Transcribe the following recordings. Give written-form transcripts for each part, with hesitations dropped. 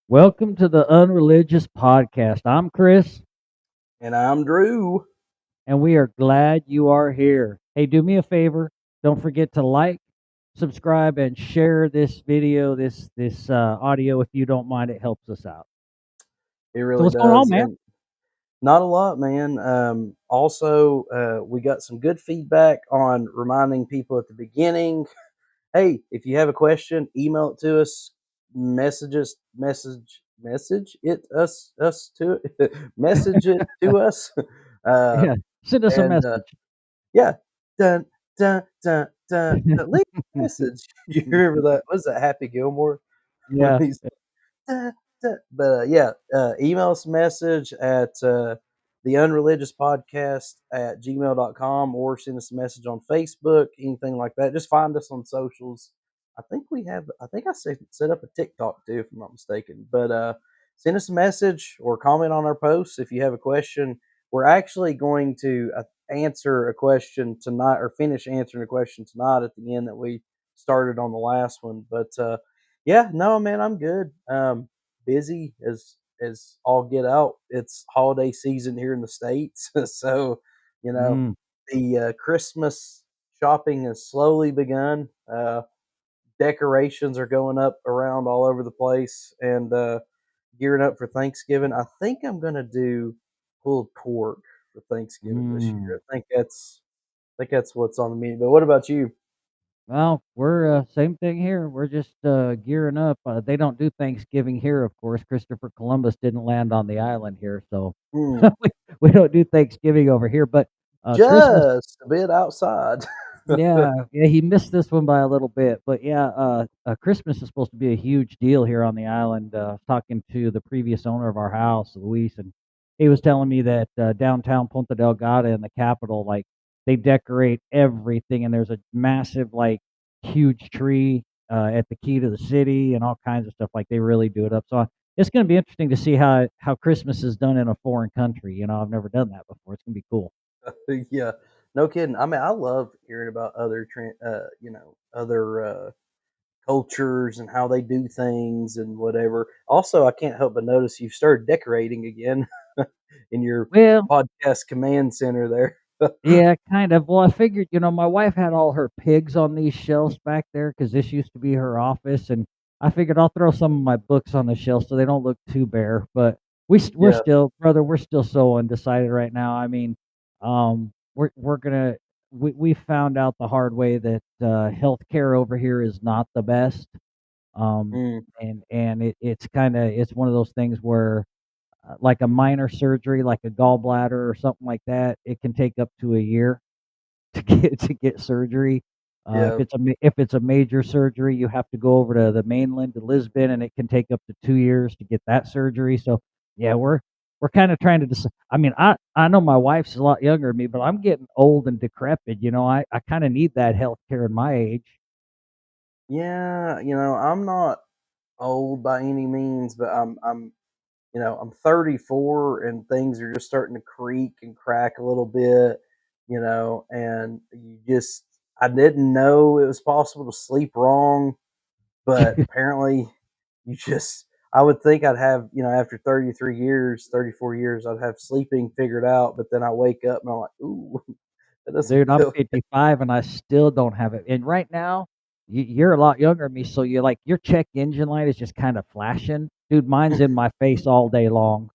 Welcome to the Unreligious podcast. I'm Chris, And I'm Drew. and we are glad you are here. Hey, do me a favor. Don't forget to like, subscribe, and share this video, this audio if you don't mind. It helps us out. It So really what's going on, does. man? And not a lot, man. Also, we got some good feedback on reminding people at the beginning, hey, if you have a question, email it to us, message it us to it, message it to us. Uh, Yeah, send us a and message. Yeah, dun dun dun dun dun. Leave a message. You remember that? Was that Happy Gilmore when Yeah. he's duh, duh. But yeah, email us a message at the unreligious podcast at gmail.com, or send us a message on Facebook, anything like that. Just find us on socials. I think I set up a TikTok too, if I'm not mistaken. But send us a message or comment on our posts if you have a question. We're actually going to answer a question tonight, or finish answering a question tonight at the end that we started on the last one. But yeah, no, man, I'm good. Busy as all get out. It's holiday season here in the States, so you know Mm, the Christmas shopping has slowly begun. Decorations are going up around all over the place, and gearing up for Thanksgiving. I think I'm gonna do pulled pork for Thanksgiving this mm. year. I think that's what's on the menu. But what about you? Well, we're same thing here. We're just gearing up. They don't do Thanksgiving here, of course. Christopher Columbus didn't land on the island here, so Hmm, we, we don't do Thanksgiving over here. But Christmas. just a bit outside. Yeah, yeah, he missed this one by a little bit, but yeah, Christmas is supposed to be a huge deal here on the island. Talking to the previous owner of our house, Luis, and he was telling me that downtown Ponta Delgada in the capital, like they decorate everything, and there's a massive, like, huge tree at the key to the city, and all kinds of stuff. Like they really do it up. So it's going to be interesting to see how Christmas is done in a foreign country. I've never done that before. It's going to be cool. Yeah, no kidding. I mean, I love hearing about other cultures and how they do things and whatever. Also, I can't help but notice you've started decorating again in your Well, podcast command center there. yeah, kind of. Well, I figured, my wife had all her pigs on these shelves back there because this used to be her office, and I figured I'll throw some of my books on the shelf so they don't look too bare. But we're Yeah. still, brother, we're still so undecided right now. I mean, we're gonna we found out the hard way that healthcare over here is not the best. Um, Mm, and it's one of those things where like a minor surgery, like a gallbladder or something like that, it can take up to a year to get surgery. If yeah. it's a major surgery, you have to go over to the mainland to Lisbon, and it can take up to 2 years to get that surgery. So yeah, we're kind of trying to decide. I mean, I know my wife's a lot younger than me, but I'm getting old and decrepit. I kind of need that health care in my age. Yeah, I'm not old by any means, but I'm 34 and things are just starting to creak and crack a little bit, and I didn't know it was possible to sleep wrong, but apparently you just I would think I'd have, after 33 years, 34 years, I'd have sleeping figured out, but then I wake up and I'm like, ooh, that doesn't Dude, I'm feel 55 and I still don't have it. And right now, you're a lot younger than me, so you're like your check engine light is just kind of flashing. Dude, mine's in my face all day long.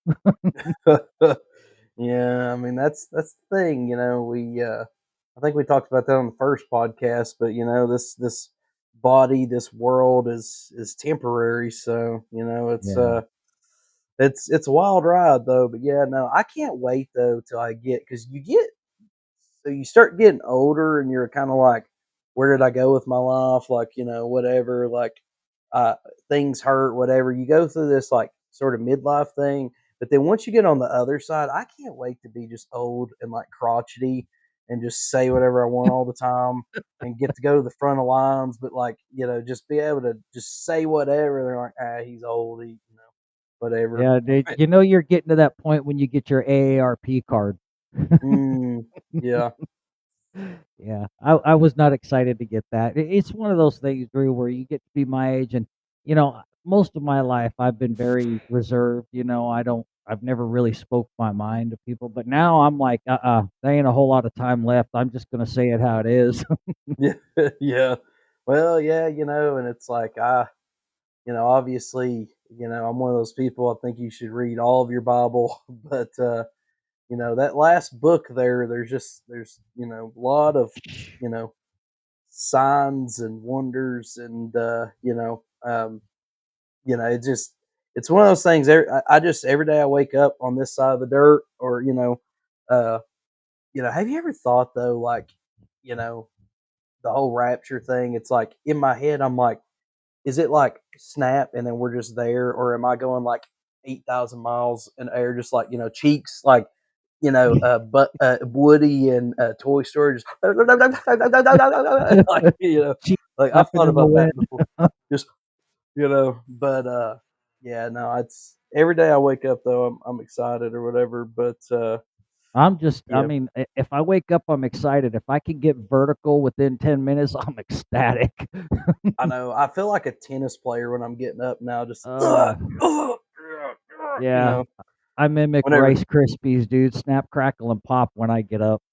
Yeah, I mean that's the thing, we I think we talked about that on the first podcast, but this body, this world is temporary, so Yeah. it's a wild ride though. But yeah, no, I can't wait though till I get because you start getting older and you're kind of like, where did I go with my life? Like, whatever, like, uh, things hurt, whatever. You go through this like sort of midlife thing. But then once you get on the other side, I can't wait to be just old and like crotchety and just say whatever I want all the time and get to go to the front of lines. But like, just be able to just say whatever. They're like, ah, he's old. whatever. Yeah, dude, you know you're getting to that point when you get your AARP card. Mm, yeah. Yeah, I was not excited to get that. It's one of those things, Drew, where you get to be my age, and most of my life I've been very reserved. I've never really spoke my mind to people, but now I'm like, there ain't a whole lot of time left. I'm just gonna say it how it is. Yeah, yeah. Well, yeah, and it's like obviously, I'm one of those people. I think you should read all of your Bible, but that last book there's a lot of you know signs and wonders, and it's one of those things. I just every day I wake up on this side of the dirt, or uh, have you ever thought though, like, you know, the whole rapture thing? It's like in my head, I'm like, is it like snap and then we're just there, or am I going like 8,000 miles in air, just like cheeks, like but Woody and Toy Story, just like Cheap like I've flapping thought in the about that wind. before, just but yeah, no, it's every day I wake up though, I'm excited or whatever, but I yeah, mean, if I wake up, I'm excited. If I can get vertical within 10 minutes, I'm ecstatic. I know I feel like a tennis player when I'm getting up now, just Uh, you yeah, know I mimic whenever. Rice Krispies, dude. Snap, crackle, and pop when I get up.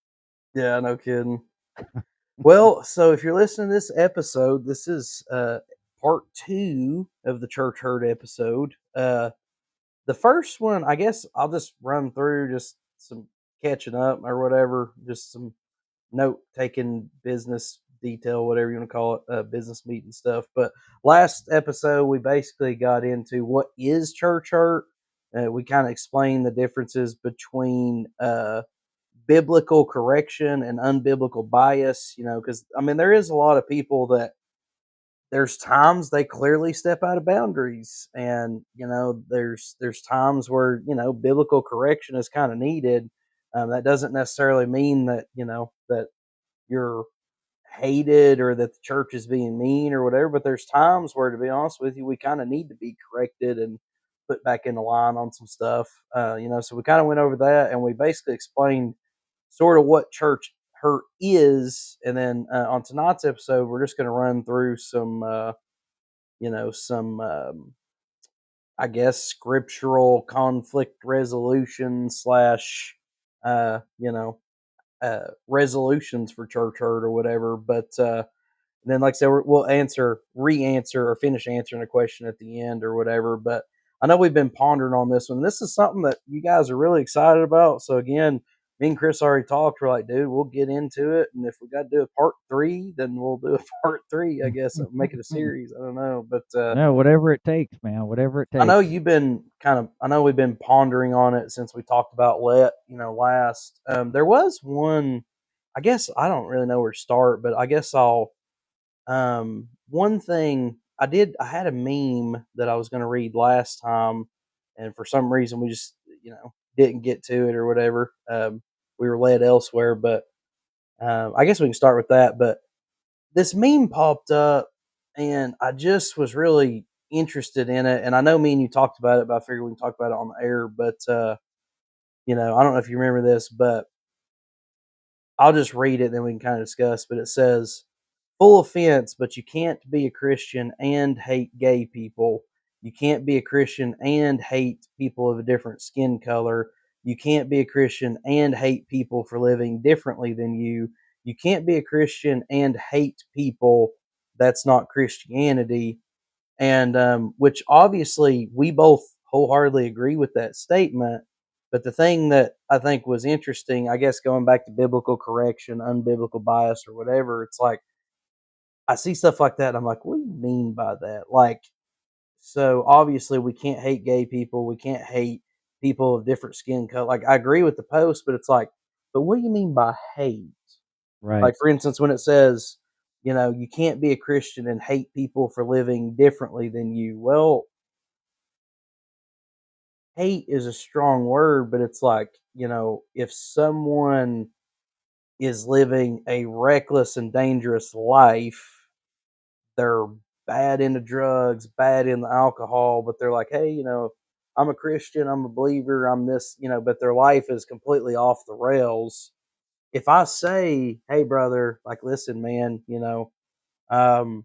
Yeah, no kidding. Well, so if you're listening to this episode, this is part two of the church hurt episode. The first one, I guess I'll just run through just some catching up or whatever, just some note taking, business detail, whatever you want to call it, business meeting stuff. But last episode, we basically got into what is church hurt. We kind of explained the differences between biblical correction and unbiblical bias, because I mean, there is a lot of people that there's times they clearly step out of boundaries, and there's times where biblical correction is kind of needed. That doesn't necessarily mean that that you're hated or that the church is being mean or whatever, but there's times where, to be honest with you, we kind of need to be corrected and put back in the line on some stuff. So we kind of went over that, and we basically explained sort of what church hurt is, and then on tonight's episode, we're just going to run through some I guess scriptural conflict resolution slash resolutions for church hurt or whatever. But and then, like I said, we'll re-answer, or finish answering a question at the end or whatever. But I know we've been pondering on this one. This is something that you guys are really excited about. So again, me and Chris already talked. We're like, dude, we'll get into it, and if we got to do a part three, then we'll do a part three. I guess make it a series. I don't know, but No, whatever it takes, man. Whatever it I know takes. you've been I know we've been pondering on it since we talked about last. There was one. I guess I don't really know where to start, but I guess I'll one thing I had a meme that I was going to read last time, and for some reason we just didn't get to it or whatever. We were led elsewhere, but I guess we can start with that. But this meme popped up, and I just was really interested in it. And I know me and you talked about it, but I figured we can talk about it on the air. But I don't know if you remember this, but I'll just read it, and then we can kind of discuss. But it says, full offense, but you can't be a Christian and hate gay people. You can't be a Christian and hate people of a different skin color. You can't be a Christian and hate people for living differently than you. You can't be a Christian and hate people. That's not Christianity. And which obviously we both wholeheartedly agree with that statement. But the thing that I think was interesting, I guess going back to biblical correction, unbiblical bias, or whatever, it's like I see stuff like that, and I'm like, "What do you mean by that?" Like, so obviously we can't hate gay people, we can't hate people of different skin color. Like, I agree with the post, but it's like, but what do you mean by hate? Right. Like, for instance, when it says, you can't be a Christian and hate people for living differently than you. Well, hate is a strong word, but it's like, if someone is living a reckless and dangerous life, they're bad into drugs, bad in the alcohol, but they're like, hey, I'm a Christian, I'm a believer, I'm this, but their life is completely off the rails. If I say, hey, brother, like, listen, man, um,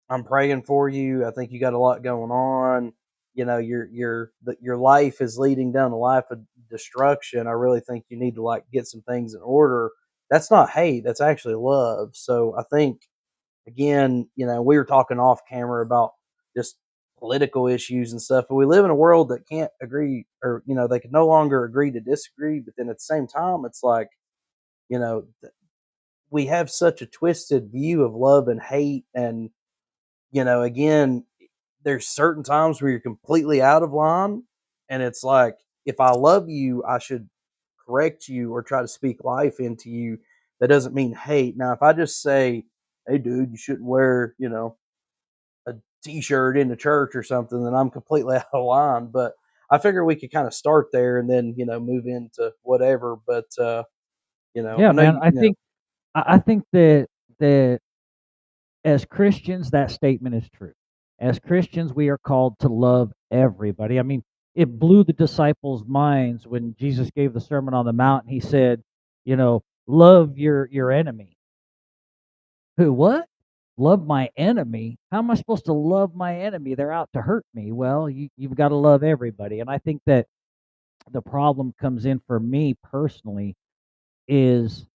I'm praying for you. I think you got a lot going on. Your life is leading down a life of destruction. I really think you need to like get some things in order. That's not hate. That's actually love. So I think again, we were talking off camera about just political issues and stuff, but we live in a world that can't agree, or they can no longer agree to disagree. But then at the same time, it's like you know we have such a twisted view of love and hate, and again, there's certain times where you're completely out of line, and it's like, if I love you, I should correct you or try to speak life into you. That doesn't mean hate. Now, if I just say, "Hey, dude, you shouldn't wear, a t-shirt into church or something," then I'm completely out of line. But I figure we could kind of start there and then, move into whatever. But Yeah, I know man. you, I think that as Christians, that statement is true. As Christians, we are called to love everybody. I mean, it blew the disciples' minds when Jesus gave the Sermon on the Mount and he said, love your enemy. Who, what? Love my enemy? How am I supposed to love my enemy? They're out to hurt me. Well, you've got to love everybody. And I think that the problem comes in for me personally is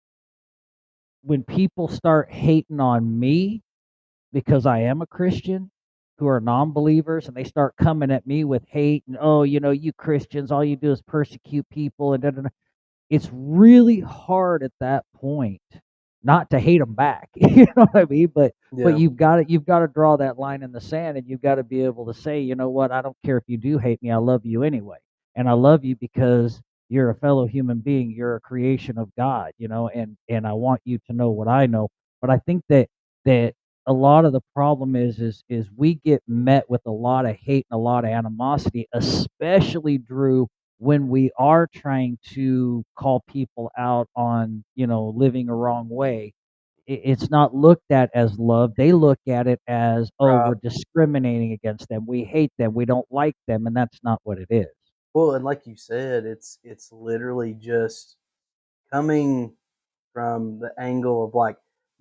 when people start hating on me because I am a Christian, who are non-believers, and they start coming at me with hate and, oh, you Christians, all you do is persecute people and da, da, da. It's really hard at that point not to hate them back. You know what I mean? But yeah, you've got to draw that line in the sand, and you've got to be able to say, you know what, I don't care if you do hate me, I love you anyway, and I love you because you're a fellow human being, you're a creation of God, and I want you to know what I know. But I think that a lot of the problem is we get met with a lot of hate and a lot of animosity, especially Drew, when we are trying to call people out on, living a wrong way. It's not looked at as love. They look at it as, oh, right. we're discriminating against them. We hate them. We don't like them. And that's not what it is. Well, and like you said, it's literally just coming from the angle of like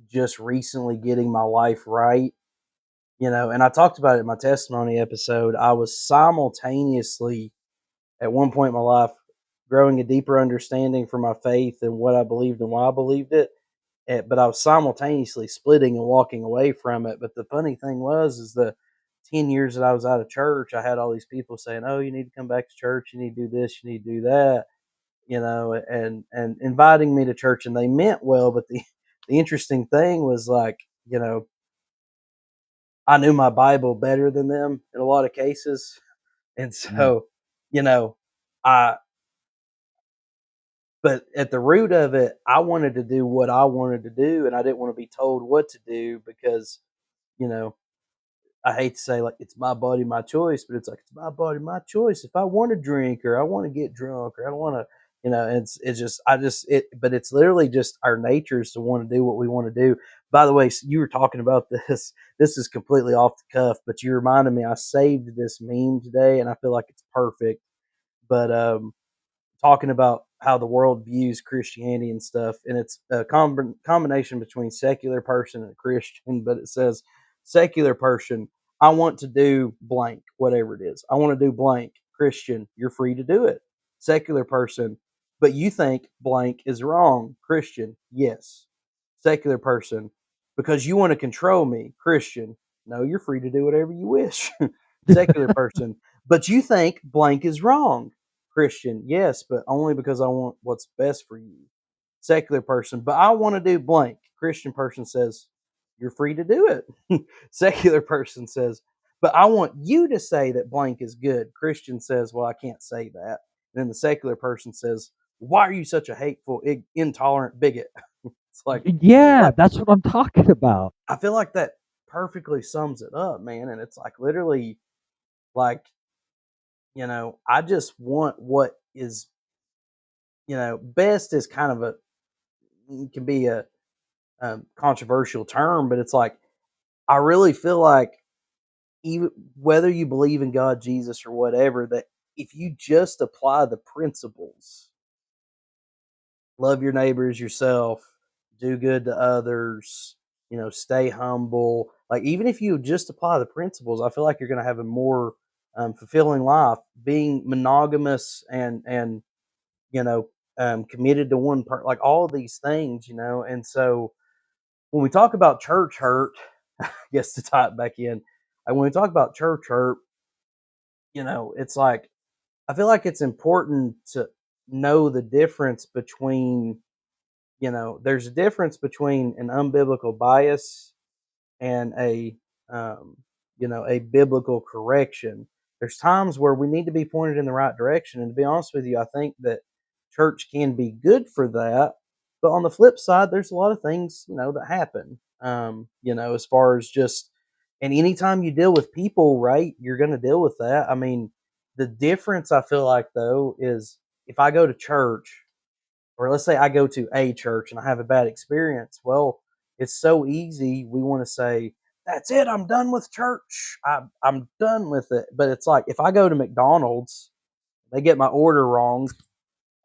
just recently getting my life right, and I talked about it in my testimony episode. I was simultaneously at one point in my life growing a deeper understanding for my faith and what I believed and why I believed it. But I was simultaneously splitting and walking away from it. But the funny thing is the 10 years that I was out of church, I had all these people saying, "Oh, you need to come back to church. You need to do this. You need to do that." And inviting me to church, and they meant well. But the interesting thing was like, I knew my Bible better than them in a lot of cases, and Mm. so, you know, I but at the root of it, I wanted to do what I wanted to do, and I didn't want to be told what to do because, you know, I hate to say like it's my body, my choice, but it's like it's my body, my choice. If I want to drink or I want to get drunk or I don't want to, it's just I just it. But it's literally just our natures to want to do what we want to do. By the way, you were talking about this. This is completely off the cuff, but you reminded me. I saved this meme today, and I feel like it's perfect. But talking about how the world views Christianity and stuff, and it's a combination between secular person and Christian. But it says, secular person, I want to do blank, whatever it is. I want to do blank. Christian, you're free to do it. Secular person, but you think blank is wrong. Christian, yes. Secular person, because you want to control me. Christian, no, you're free to do whatever you wish. Secular person, but you think blank is wrong. Christian, yes, but only because I want what's best for you. Secular person, but I want to do blank. Christian person says, you're free to do it. Secular person says, but I want you to say that blank is good. Christian says, well, I can't say that. And then the secular person says, why are you such a hateful, intolerant bigot? It's Yeah, like that's what I'm talking about. I feel like that perfectly sums it up, man. And it's like literally like, I just want what is, best is kind of can be a controversial term, but it's like I really feel like even whether you believe in God, Jesus, or whatever, that if you just apply the principles, love your neighbors yourself, do good to others, stay humble. Like, even if you just apply the principles, I feel like you're going to have a more fulfilling life. Being monogamous and you know committed to one part, like all of these things. And so when we talk about church hurt, I guess to tie it back in, when we talk about church hurt, it's like I feel like it's important to know the difference between, there's a difference between an unbiblical bias and um, a biblical correction. There's times where we need to be pointed in the right direction, and to be honest with you, I think that church can be good for that. But on the flip side, there's a lot of things that happen. As far as just, and anytime you deal with people, right, you're going to deal with that. I mean, the difference I feel like though is if I go to church, or let's say I go to a church and I have a bad experience. Well, it's so easy. We want to say, that's it. I'm done with church. I'm done with it. But it's like if I go to McDonald's, they get my order wrong,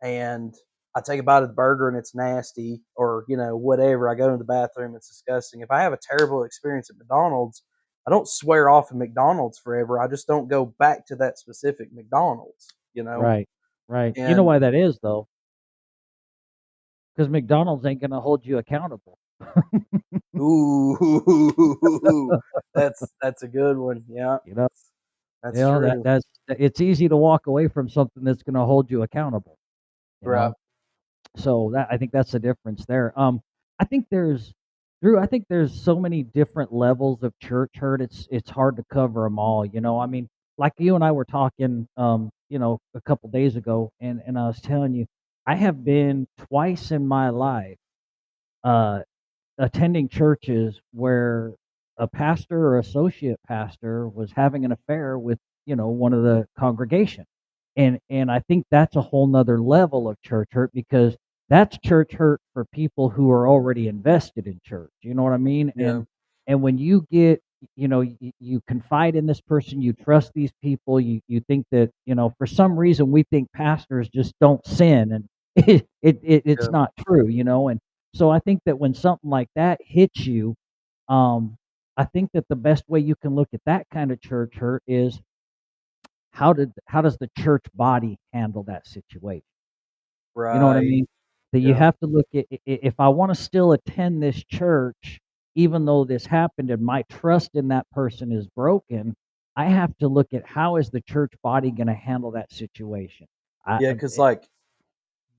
and I take a bite of the burger and it's nasty, or, whatever. I go to the bathroom, it's disgusting. If I have a terrible experience at McDonald's, I don't swear off of McDonald's forever. I just don't go back to that specific McDonald's. Right, right. You know And why that is, though? Because McDonald's ain't gonna hold you accountable. ooh, that's a good one. Yeah, You know? that's true. That's it's easy to walk away from something that's gonna hold you accountable, you Right. know? So that I think that's the difference there. I think there's Drew, I think there's so many different levels of church hurt. It's hard to cover them all. I mean, like you and I were talking, a couple days ago, and I was telling you, I have been twice in my life, uh, attending churches where a pastor or associate pastor was having an affair with, one of the congregation. And I think that's a whole nother level of church hurt, because that's church hurt for people who are already invested in church. You know what I mean? Yeah. And when you get, you confide in this person, you trust these people, you think that, for some reason we think pastors just don't sin, and it's Yeah. not true, and so I think that when something like that hits you, um, I think that the best way you can look at that kind of church hurt is how does the church body handle that situation? You know what I Right. mean? That you Yeah. have to look at, if I want to still attend this church, even though this happened and my trust in that person is broken, I have to look at how is the church body going to handle that situation. I, Yeah. Because like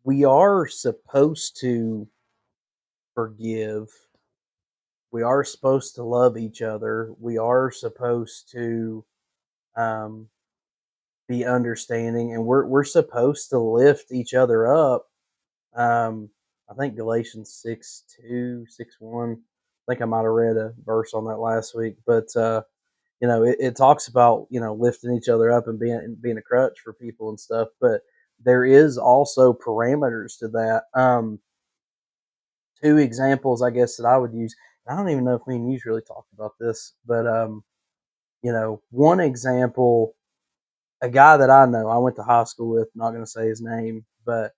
we are supposed to forgive. We are supposed to love each other. We are supposed to um, be understanding, and we're supposed to lift each other up. I think Galatians 6:2, 6:1. I think I might have read a verse on that last week, but it talks about lifting each other up and being a crutch for people and stuff. But there is also parameters to that. Two examples, I guess, that I would use. I don't even know if me and you've really talked about this, but one example, a guy that I know, I went to high school with. Not going to say his name, but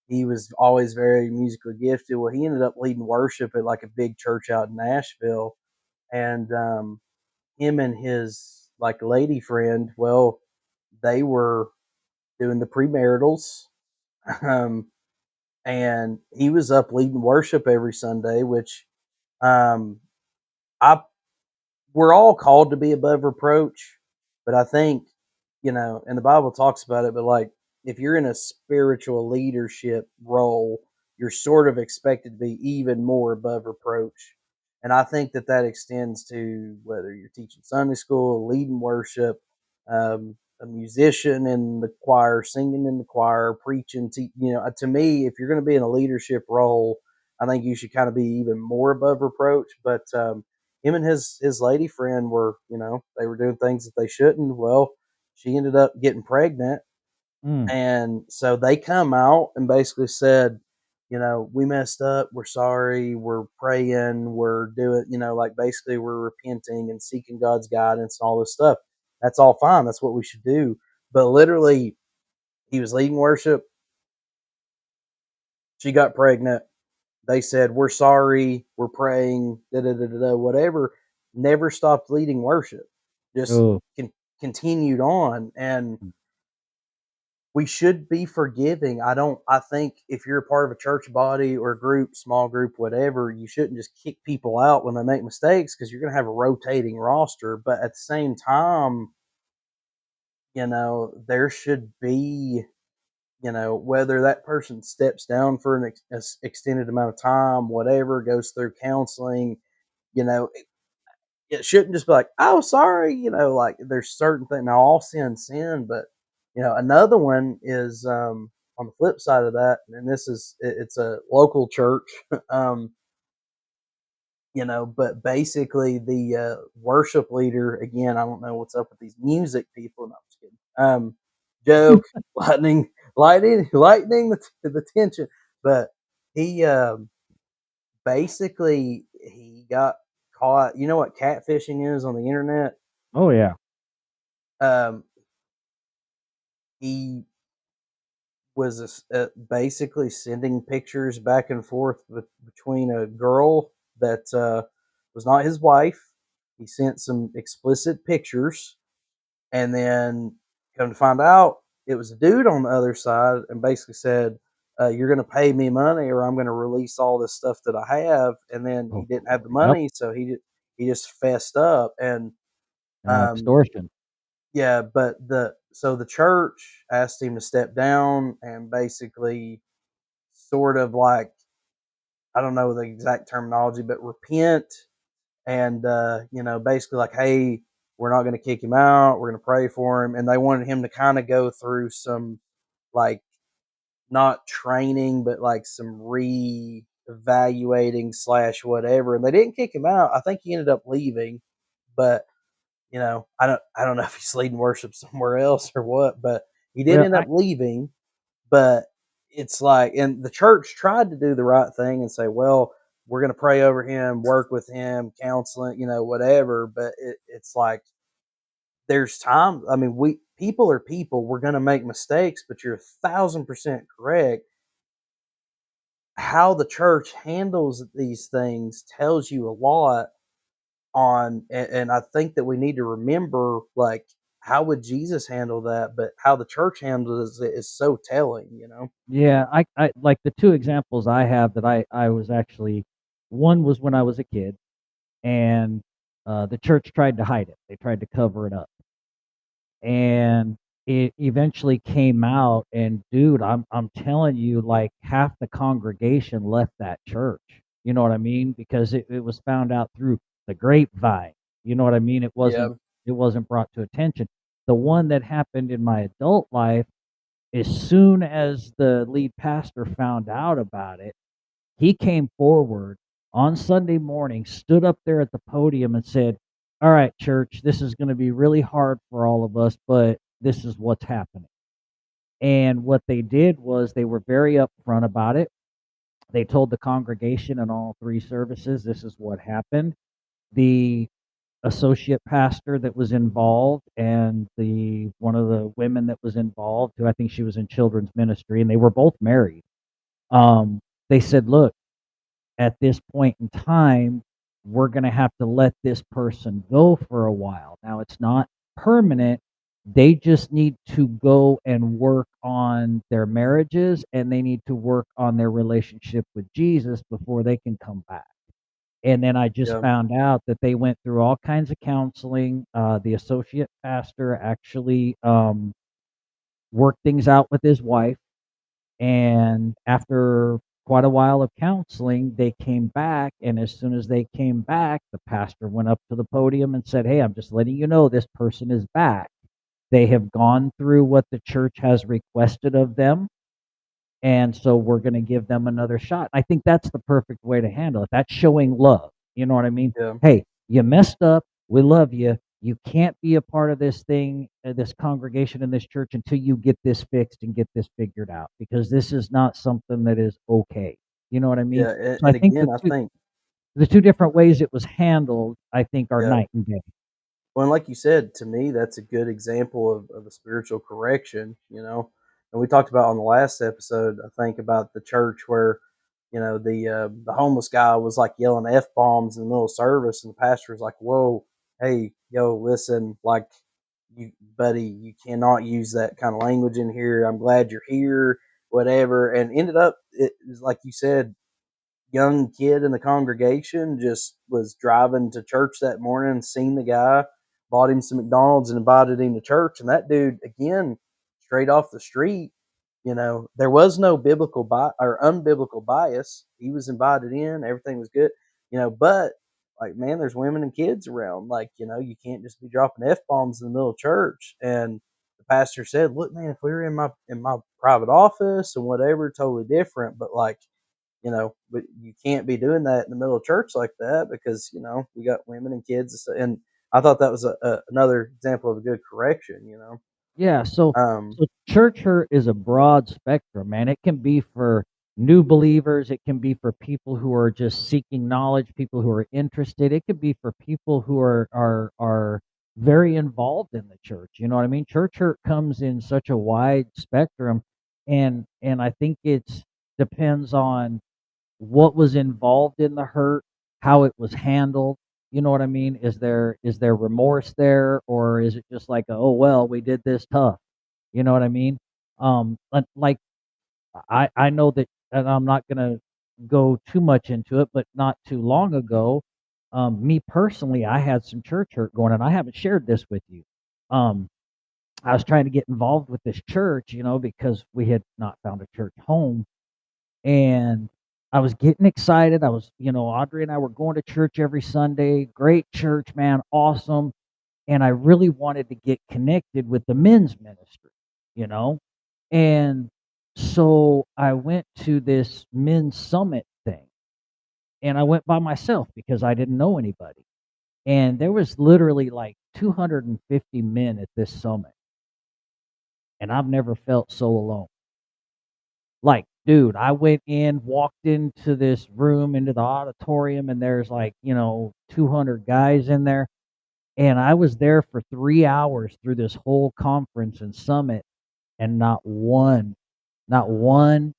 he was always very musically gifted. Well, he ended up leading worship at like a big church out in Nashville, and him and his like lady friend, well, they were doing the premaritals, um, and he was up leading worship every Sunday, which um, I we're all called to be above reproach, but I think, and the Bible talks about it, but like if you're in a spiritual leadership role, you're sort of expected to be even more above reproach. And I think that that extends to whether you're teaching Sunday school, leading worship, a musician in the choir, singing in the choir, preaching. To me, if you're going to be in a leadership role, I think you should kind of be even more above reproach. But him and his lady friend were, they were doing things that they shouldn't. Well, she ended up getting pregnant, Mm, and so they come out and basically said, we messed up, we're sorry, we're praying, we're doing, like basically we're repenting and seeking God's guidance and all this stuff. That's all fine, that's what we should do. But literally He was leading worship. She got pregnant. They said, "We're sorry. We're praying." Da da da da da. Whatever. Never stopped leading worship. Just Oh, con- continued on, and we should be forgiving. I think if you're a part of a church body or a group, small group, whatever, you shouldn't just kick people out when they make mistakes, because you're going to have a rotating roster. But at the same time, there should be, whether that person steps down for an extended amount of time, whatever, goes through counseling, you know, it shouldn't just be like, "Oh, sorry," like there's certain things. Now, all sin, but another one is, on the flip side of that, and this is it's a local church, um, but basically the worship leader, again, I don't know what's up with these music people. No, I'm just kidding. Joke, lightning the tension, but he basically he got caught. You know what catfishing is on the internet? oh yeah. Um, he was basically sending pictures back and forth between a girl that was not his wife. He sent some explicit pictures, and then come to find out, it was a dude on the other side, and basically said, "You're going to pay me money, or I'm going to release all this stuff that I have." And then he Oh, didn't have the yep. money, so he just fessed up, and um, Extortion. yeah, but the church asked him to step down and basically sort of like, I don't know the exact terminology, but repent, and basically like, "Hey, we're not going to kick him out. We're going to pray for him." And they wanted him to kind of go through some, like, not training, but like some re-evaluating slash whatever. And they didn't kick him out. I think he ended up leaving, but I don't know if he's leading worship somewhere else or what, but he did Well, end up leaving. But it's like, and the church tried to do the right thing and say, "Well, we're going to pray over him, work with him, counseling, whatever." But it's like, there's time. I mean, we people are people. We're going to make mistakes, but you're 1,000% correct. How the church handles these things tells you a lot on, and I think that we need to remember, like, how would Jesus handle that, but how the church handles it is so telling. yeah, I like the 2 examples I have that I was actually one was when I was a kid, and, the church tried to hide it. They tried to cover it up. And it eventually came out, and dude, I'm telling you, like, half the congregation left that church. You know what I mean? Because it was found out through the grapevine. You know what I mean? Yeah, It wasn't brought to attention. The one that happened in my adult life, as soon as the lead pastor found out about it, he came forward on Sunday morning, stood up there at the podium and said, "All right, church, this is going to be really hard for all of us, but this is what's happening." And what they did was they were very upfront about it. They told the congregation in all 3 services, this is what happened. The associate pastor that was involved, and the one of the women that was involved, who I think she was in children's ministry, and they were both married. Um, they said, "Look, at this point in time, we're going to have to let this person go for a while. Now, it's not permanent. They just need to go and work on their marriages, and they need to work on their relationship with Jesus before they can come back." And then I just yeah, found out that they went through all kinds of counseling. The associate pastor actually worked things out with his wife, and after quite a while of counseling, they came back. And as soon as they came back, the pastor went up to the podium and said, "Hey, I'm just letting you know this person is back. They have gone through what the church has requested of them, and so we're going to give them another shot." I think that's the perfect way to handle it. That's showing love. You know what I mean? yeah, Hey, you messed up. We love you. You can't be a part of this thing, this congregation in this church until you get this fixed and get this figured out, because this is not something that is okay. You know what I mean? yeah. And, So I and think again, I think, the two different ways it was handled, I think, are yeah. night and day. Well, and like you said, to me, that's a good example of a spiritual correction. And we talked about on the last episode, I think, about the church where the homeless guy was like yelling f bombs in the middle of service, and the pastor was like, "Whoa, hey, yo, listen, like, you, buddy, you cannot use that kind of language in here. I'm glad you're here, whatever." And ended up, it was like you said, young kid in the congregation just was driving to church that morning, seen the guy, bought him some McDonald's and invited him to church. And that dude, again, straight off the street, there was no biblical or unbiblical bias. He was invited in, everything was good, but like, man, there's women and kids around. Like, you can't just be dropping F bombs in the middle of church. And the pastor said, "Look, man, if we were in my private office and whatever, totally different. But like, but you can't be doing that in the middle of church like that, because we got women and kids and stuff." And I thought that was another example of a good correction. Yeah, so um so church hurt is a broad spectrum, man. It can be for new believers, it can be for people who are just seeking knowledge, people who are interested. It could be for people who are very involved in the church. You know what I mean? Church hurt comes in such a wide spectrum, and I think it's depends on what was involved in the hurt, how it was handled. You know what I mean? Is there remorse there, or is it just like, oh well, we did this tough? You know what I mean? Like I know that, and I'm not gonna go too much into it, but not too long ago, me personally, I had some church hurt going, and I haven't shared this with you. Um, I was trying to get involved with this church, because we had not found a church home, and I was getting excited. Audrey and I were going to church every Sunday. Great church, man, awesome. And I really wanted to get connected with the men's ministry, you know? And so I went to this men's summit thing, and I went by myself because I didn't know anybody. And there was literally like 250 men at this summit, and I've never felt so alone. Like, dude, I went in, walked into this room, into the auditorium, and there's like, 200 guys in there. And I was there for 3 hours through this whole conference and summit, and not one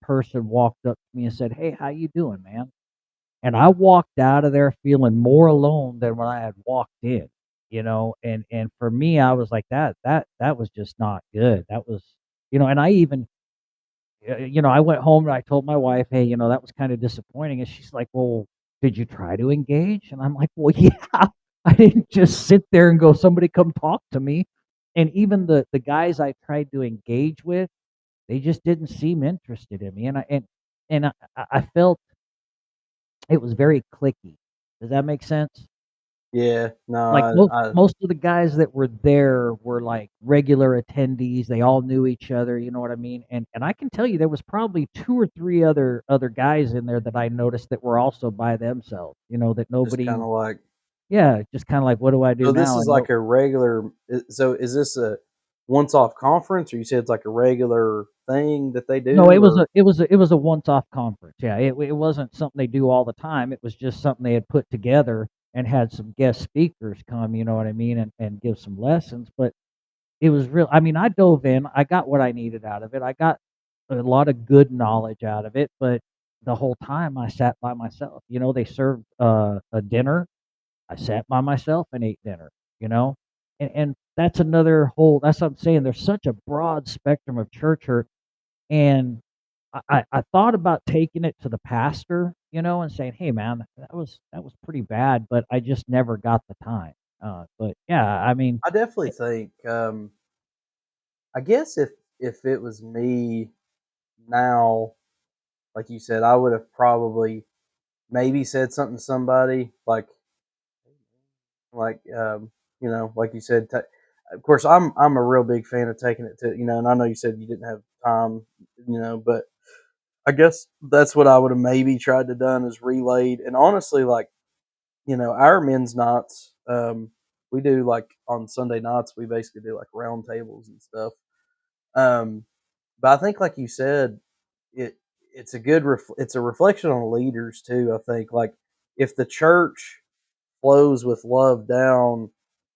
person walked up to me and said, "Hey, how you doing, man?" And I walked out of there feeling more alone than when I had walked in, and for me, I was like, that was just not good. That was, and I even I went home and I told my wife, "Hey, that was kind of disappointing." And she's like, "Well, did you try to engage?" And I'm like, "Well, yeah, I didn't just sit there and go, somebody come talk to me." And even the guys I tried to engage with, they just didn't seem interested in me. And I felt it was very clicky. Does that make sense? yeah, no, Like, I most of the guys that were there were, like, regular attendees, they all knew each other, you know what I mean? And I can tell you there was probably 2 or 3 other guys in there that I noticed that were also by themselves, that just kind nobody. of like, Yeah, just kinda like, "What do I do so this now?" is And no. like a regular, so is this a once off conference, or you said it's like a regular thing that they No, do, or? it was a once-off conference, yeah, it wasn't something they do all the time, it was just something they had put together and had some guest speakers come, you know what I mean, and give some lessons. But it was real. I mean, I dove in, I got what I needed out of it, I got a lot of good knowledge out of it, but the whole time I sat by myself. They served, a dinner, I sat by myself and ate dinner, you know? And that's what I'm saying, there's such a broad spectrum of church hurt, and I thought about taking it to the pastor, and saying, "Hey, man, that was pretty bad," but I just never got the time. But yeah, I mean, I definitely think, I guess if it was me now, like you said, I would have probably maybe said something to somebody like you said. Of course, I'm a real big fan of taking it to, and I know you said you didn't have time, but I guess that's what I would have maybe tried to done, is relayed. And honestly, like, our men's nights, we do like on Sunday nights, we basically do like round tables and stuff. Um, but I think, like you said, it it's a it's a reflection on leaders too. I think, like, if the church flows with love down,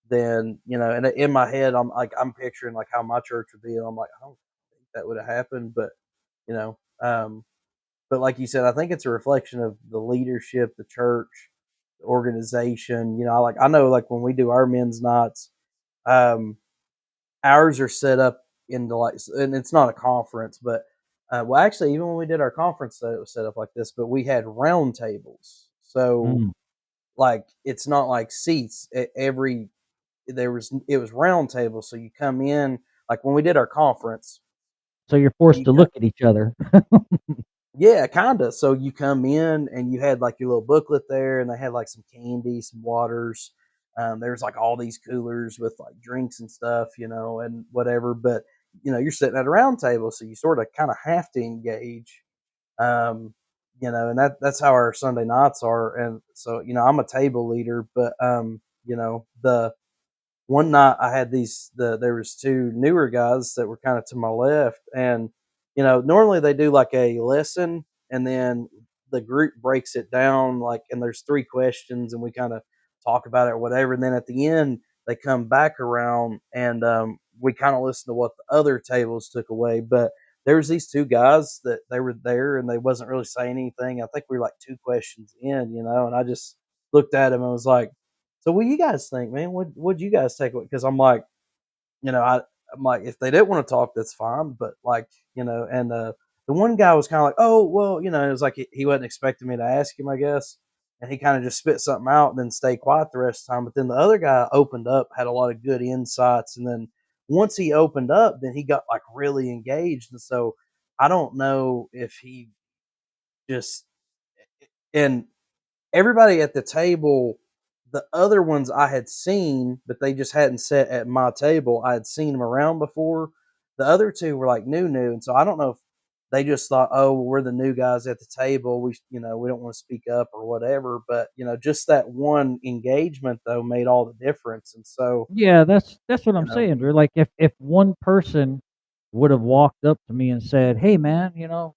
then, and in my head I'm like, I'm picturing like how my church would be, and I'm like, I don't think that would have happened. But you know, but like you said, I think it's a reflection of the leadership, the church, the organization. I know like when we do our men's nights, um, ours are set up into like, and it's not a conference, but well, actually, even when we did our conference, it was set up like this. But we had round tables, so Mm. like it's not like seats. Every there was it was round tables, so you come in like when we did our conference, So you're forced you to look at each other. yeah, kinda. So you come in and you had like your little booklet there, and they had like some candy, some waters. There's like all these coolers with like drinks and stuff, and whatever. But you're sitting at a round table, so you sort of kind of have to engage. Um, and that's how our Sunday nights are. And so I'm a table leader, but the one night I had there was two newer guys that were kind of to my left, and normally they do like a lesson, and then the group breaks it down like, and there's three questions, and we kind of talk about it or whatever, and then at the end they come back around, and we kind of listen to what the other tables took away. But there was these two guys that they were there, and they wasn't really saying anything. I think we were like two questions in, and I just looked at him and was like, so what do you guys think, man? What'd you guys take away? Because you know, I I'm like, if they didn't want to talk, that's fine. But like, and the one guy was kind of like, oh well, it was like he wasn't expecting me to ask him, I guess, and he kind of just spit something out and then stayed quiet the rest of the time. But then the other guy opened up, had a lot of good insights, and then once he opened up, then he got like really engaged, and so I don't know if he just and everybody at the table, the other ones I had seen, but they just hadn't sat at my table. I had seen them around before. The other two were like new, and so I don't know if they just thought, "Oh, well, we're the new guys at the table. We don't want to speak up or whatever." But just that one engagement though made all the difference. And so, Yeah, that's what you I'm know, saying, Drew. Like if one person would have walked up to me and said, "Hey, man,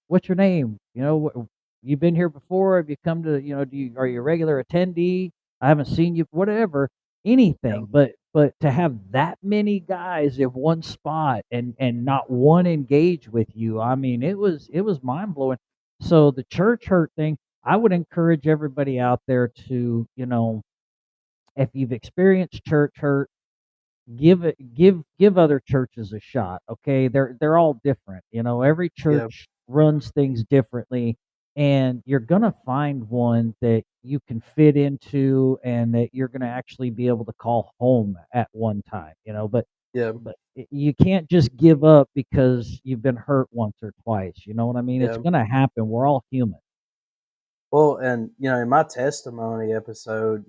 what's your name? You been here before? Have you come to, are you a regular attendee? I haven't seen you, whatever, yeah, anything." But to have that many guys in one spot and not one engage with you, I mean, it was mind blowing. So the church hurt thing, I would encourage everybody out there to, if you've experienced church hurt, give other churches a shot. Okay, they're all different. Every yeah, church runs things differently, and you're gonna find one that you can fit into and that you're gonna actually be able to call home at one time. yeah, You can't just give up because you've been hurt once or twice. You know what I mean? It's yeah. gonna happen. We're all human. Well, and in my testimony episode,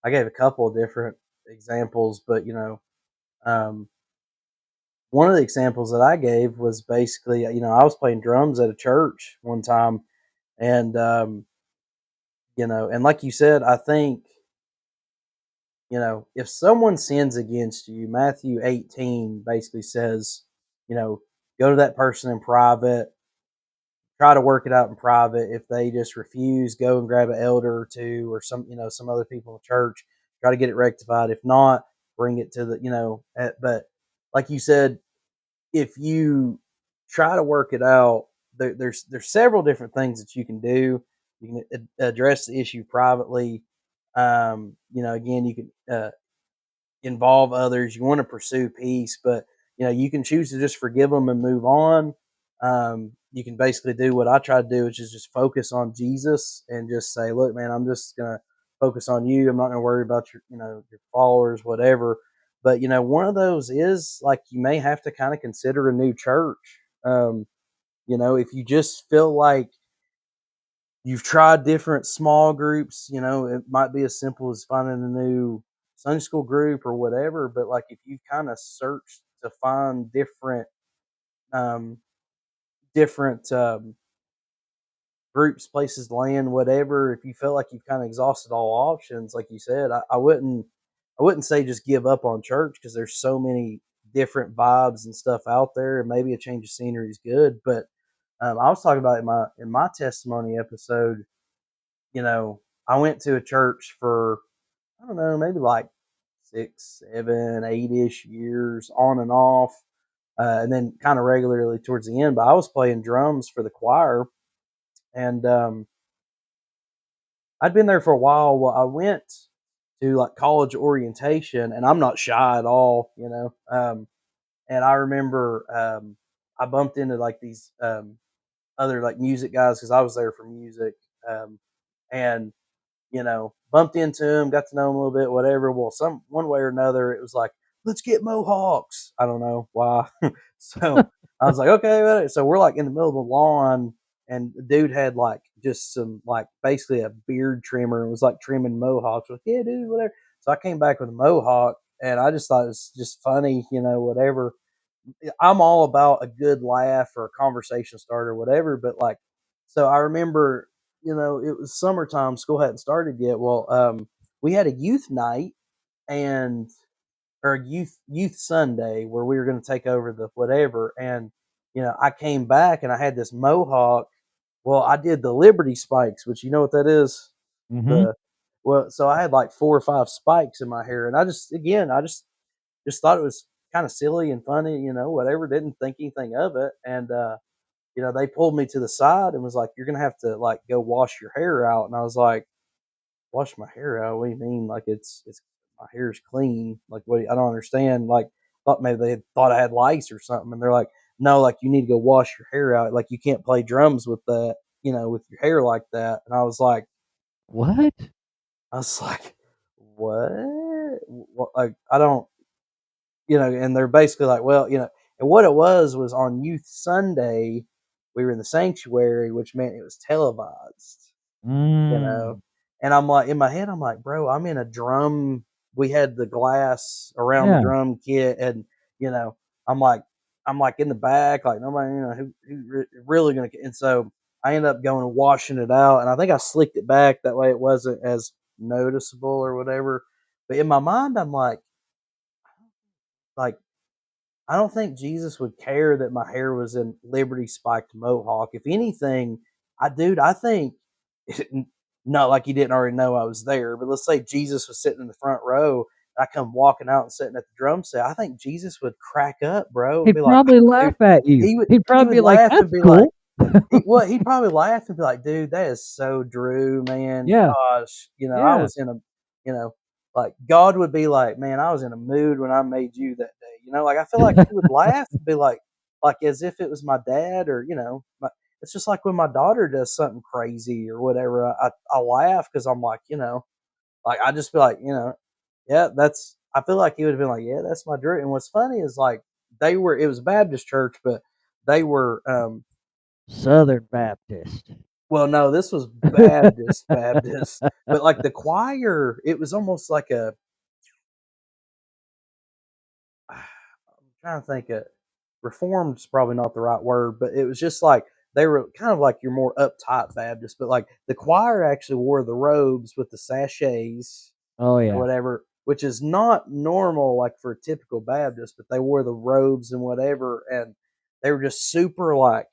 I gave a couple of different examples, but um, one of the examples that I gave was basically, I was playing drums at a church one time, and and like you said, I think, if someone sins against you, Matthew 18 basically says, you know, go to that person in private, try to work it out in private. If they just refuse, go and grab an elder or two or some other people in the church, try to get it rectified. If not, bring it to but like you said, if you try to work it out, there's several different things that you can do. You can address the issue privately. Again, you can involve others. You want to pursue peace, but you can choose to just forgive them and move on. You can basically do what I try to do, which is just focus on Jesus and just say, "Look, man, I'm just gonna focus on you. I'm not gonna worry about your followers, whatever." But one of those is like you may have to kind of consider a new church. If you just feel like you've tried different small groups, it might be as simple as finding a new Sunday school group or whatever. But like if you've kind of searched to find um, different groups, places to land, whatever, if you feel like you've kind of exhausted all options, like you said, I wouldn't say just give up on church because there's so many different vibes and stuff out there, and maybe a change of scenery is good. But I was talking about in my testimony episode. I went to a church for, I don't know, maybe like 6, 7, 8-ish years on and off. and then kind of regularly towards the end. But I was playing drums for the choir, and I'd been there for a while. Well, I went to like college orientation, and I'm not shy at all, you know. And I remember I bumped into like these other like music guys because I was there for music, um, and bumped into him, got to know him a little bit, whatever. Well, some one way or another, it was like, let's get mohawks. I don't know why. So I was like, okay. So we're like in the middle of the lawn, and the dude had like just some like basically a beard trimmer and was like trimming mohawks. Like, yeah, dude, whatever. So I came back with a mohawk, and I just thought it was just funny, whatever. I'm all about a good laugh or a conversation starter, whatever. But like, so I remember, it was summertime, school hadn't started yet. Well, we had a youth night and or youth Sunday where we were going to take over the whatever. And I came back and I had this mohawk. Well, I did the Liberty spikes, which you know what that is. Mhm. The well, so I had like 4 or 5 spikes in my hair, and I just thought it was kind of silly and funny, whatever. Didn't think anything of it, and they pulled me to the side and was like, "You're gonna have to like go wash your hair out." And I was like, "Wash my hair out? What do you mean? Like it's my hair's clean? Like what? I don't understand." Like thought maybe they thought I had lice or something, and they're like, "No, like you need to go wash your hair out. Like you can't play drums with that, with your hair like that." And What? I was like, "What? What? Like I don't." And they're basically like, well, and what it was on Youth Sunday, we were in the sanctuary, which meant it was televised, you know. Mm. And I'm like, in my head, I'm like, bro, I'm in a drum. We had the glass around the Yeah. drum kit, and you know, I'm like, I'm like in the back, like nobody, really gonna. And so I ended up going and washing it out, and I think I slicked it back that way it wasn't as noticeable or whatever. But in my mind, I'm like I don't think Jesus would care that my hair was in Liberty spiked mohawk. If anything, I think not like he didn't already know I was there, but let's say Jesus was sitting in the front row and I come walking out and sitting at the drum set. I think Jesus would crack up, bro, and He'd be like, probably dude, laugh at you. He'd he probably would be like, laugh and "That's be like, cool." he'd probably laugh and be like, "Dude, that is so Drew, man. Yeah. Gosh, I Yeah. was in a, you know, like God would be like, man, I was in a mood when I made you that day. Like I feel like he would laugh and be like as if it was my dad or it's just like when my daughter does something crazy or whatever. I laugh because I'm like, like I just feel like, yeah, that's. I feel like he would have been like, yeah, that's my Drew. And what's funny is like it was a Baptist church, but they were Southern Baptist. well, no, this was Baptist, but like the choir, it was almost like a. I'm trying to think of reformed's probably not the right word, but it was just like they were kind of like your more uptight Baptist, but like the choir actually wore the robes with the sachets Oh, or yeah. whatever, which is not normal like for a typical Baptist, but they wore the robes and whatever, and they were just super like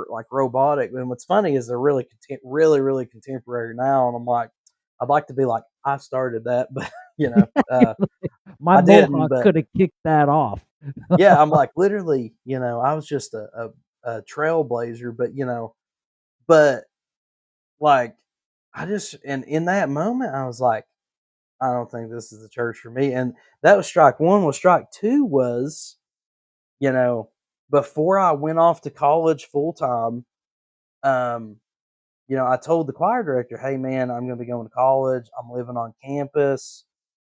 like robotic. And what's funny is they're really really really contemporary now, and I'm like, I'd like to be like I started that, but My I didn't. mohawk But coulda kicked that off. yeah, I'm like literally, I was just a trailblazer, but but like I just and in that moment I was like I don't think this is the church for me. And that was strike one. Well, strike two was, you know, before I went off to college full time, um, I told the choir director, hey, man, I'm going to be going to college. I'm living on campus.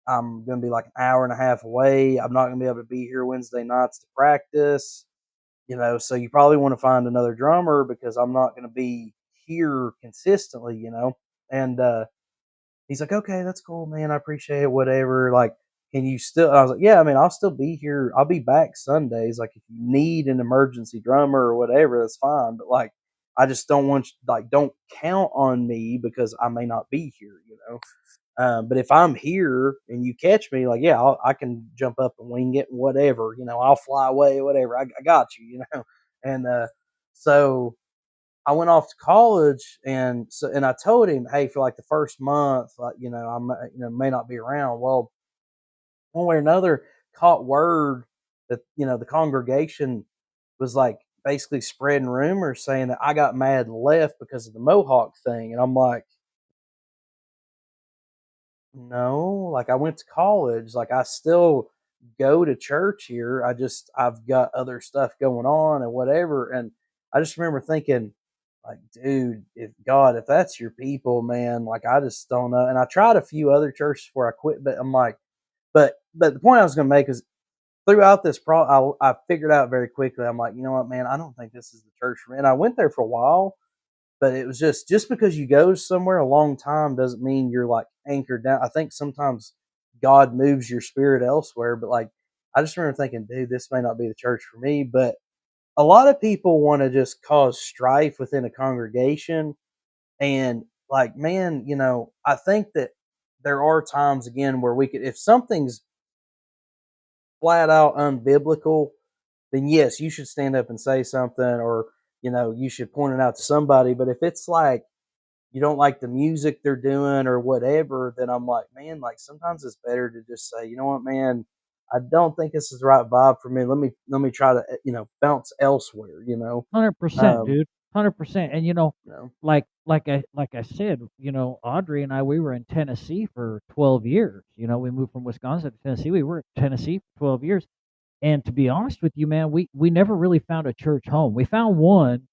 I'm going to be like an hour and a half away. I'm not going to be able to be here Wednesday nights to practice, so you probably want to find another drummer because I'm not going to be here consistently, And, he's like, "Okay, that's cool, man. I appreciate it. Whatever. Like, can you still?" I was like, "Yeah. I mean, I'll still be here. I'll be back Sundays. Like, if you need an emergency drummer or whatever, that's fine. But like, I just don't want don't count on me because I may not be here. But if I'm here and you catch me, like, yeah, I can jump up and wing it and whatever. I'll fly away, whatever. I got you. And so I went off to college, and I told him, hey, for like the first month, like I may not be around. Well, one way or another, caught word that, the congregation was like basically spreading rumors saying that I got mad and left because of the Mohawk thing. And I'm like, no, like I went to college, like I still go to church here. I've got other stuff going on and whatever. And I just remember thinking, like, dude, if that's your people, man, like I just don't know. And I tried a few other churches before I quit, but I'm like, but the point I was gonna make is throughout this I figured out very quickly, I'm like, you know what, man, I don't think this is the church for me. And I went there for a while, but it was just because you go somewhere a long time doesn't mean you're like anchored down. I think sometimes God moves your spirit elsewhere, but like I just remember thinking, dude, this may not be the church for me. But a lot of people want to just cause strife within a congregation. And like, man, I think that there are times again where we could, if something's flat out unbiblical, then yes, you should stand up and say something, or you should point it out to somebody. But if it's like you don't like the music they're doing or whatever, then I'm like, man, like sometimes it's better to just say, you know what, man, I don't think this is the right vibe for me. Let me try to bounce elsewhere. 100%, Um, dude, 100%. And you know, like I said, Audrey and I, we were in Tennessee for 12 years. We moved from Wisconsin to Tennessee. We were in Tennessee for 12 years. And to be honest with you, man, we never really found a church home. We found one.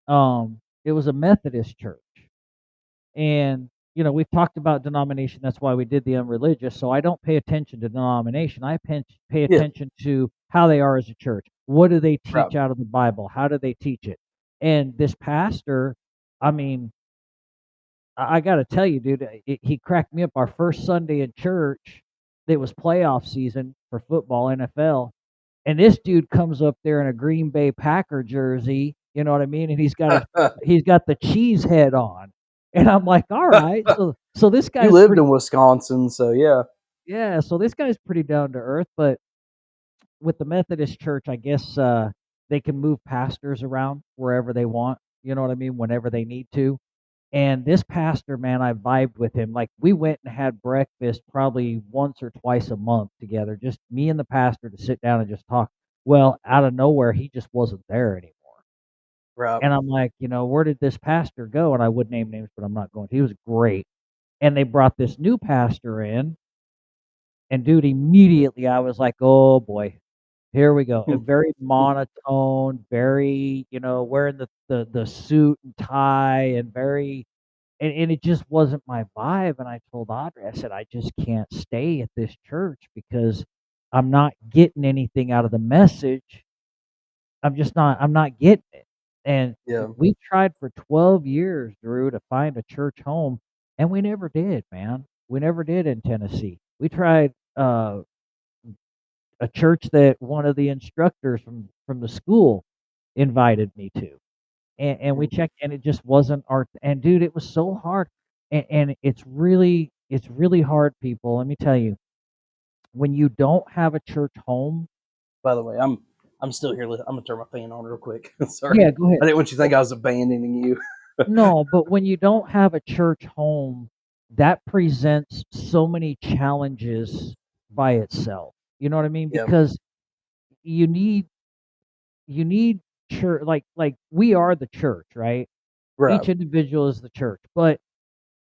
It was a Methodist church. And, we've talked about denomination. That's why we did the Unreligious. So I don't pay attention to denomination. I pay yeah, attention to how they are as a church. What do they right. teach out of the Bible? How do they teach it? And this pastor, I mean, I got to tell you, dude, he cracked me up. Our first Sunday in church, it was playoff season for football, NFL. And this dude comes up there in a Green Bay Packer jersey, you know what I mean? And he's got the cheese head on. And I'm like, "All right." So this You guy's lived pretty in Wisconsin, so yeah, yeah, so this guy's pretty down to earth, but with the Methodist church, I guess they can move pastors around wherever they want, you know what I mean, whenever they need to. And this pastor, man, I vibed with him. Like we went and had breakfast probably once or twice a month together, just me and the pastor to sit down and just talk. Well, out of nowhere, he just wasn't there anymore. right. And I'm like, where did this pastor go? And I would name names, but I'm not going to. He was great. And they brought this new pastor in, and dude, immediately I was like, oh boy, here we go. A very monotone, very, wearing the suit and tie, and very, and it just wasn't my vibe. And I told Audrey, I said, I just can't stay at this church because I'm not getting anything out of the message. I'm not getting it. And Yeah, we tried for 12 years, Drew, to find a church home, and we never did, man. We never did in Tennessee. We tried a church that one of the instructors from the school invited me to. And we mm, checked, and it just wasn't our, and dude, it was so hard. And it's really hard, people. Let me tell you, when you don't have a church home. by the way, I'm still here. I'm gonna turn my fan on real quick. Sorry, Yeah, go ahead. I didn't want you to think I was abandoning you. No, but when you don't have a church home, that presents so many challenges by itself. You know what I mean? Yeah, Because you need you need church, like we are the church, right? right. Each individual is the church, but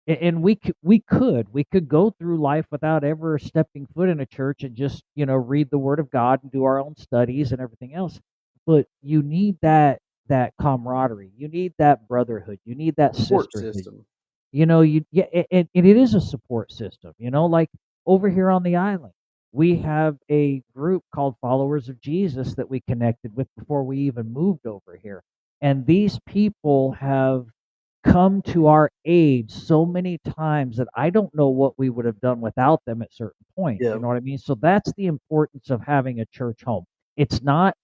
and we could go through life without ever stepping foot in a church and just, read the word of God and do our own studies and everything else. But you need that camaraderie. You need that brotherhood. You need that Support sisterhood. system. And it is a support system, like over here on the island. We have a group called Followers of Jesus that we connected with before we even moved over here. And these people have come to our aid so many times that I don't know what we would have done without them at certain points. You Yeah, know what I mean? So that's the importance of having a church home. It's not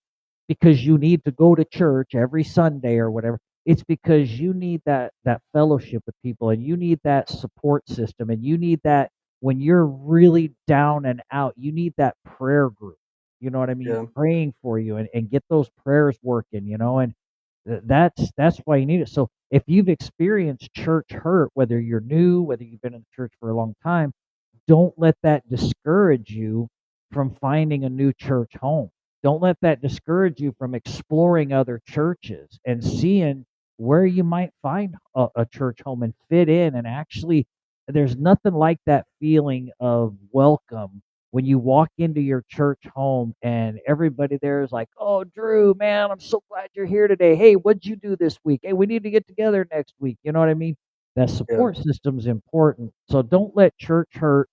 because you need to go to church every Sunday or whatever. It's because you need that fellowship with people, and you need that support system, and you need that when you're really down and out. You need that prayer group. You know what I mean? yeah, Praying for you, and get those prayers working. And that's why you need it. So if you've experienced church hurt, whether you're new, whether you've been in the church for a long time, don't let that discourage you from finding a new church home. don't let that discourage you from exploring other churches and seeing where you might find a church home and fit in. And actually, there's nothing like that feeling of welcome when you walk into your church home and everybody there is like, "Oh, Drew, man, I'm so glad you're here today. Hey, what'd you do this week? Hey, we need to get together next week." You know what I mean? That Yeah. support system is important. So don't let church hurt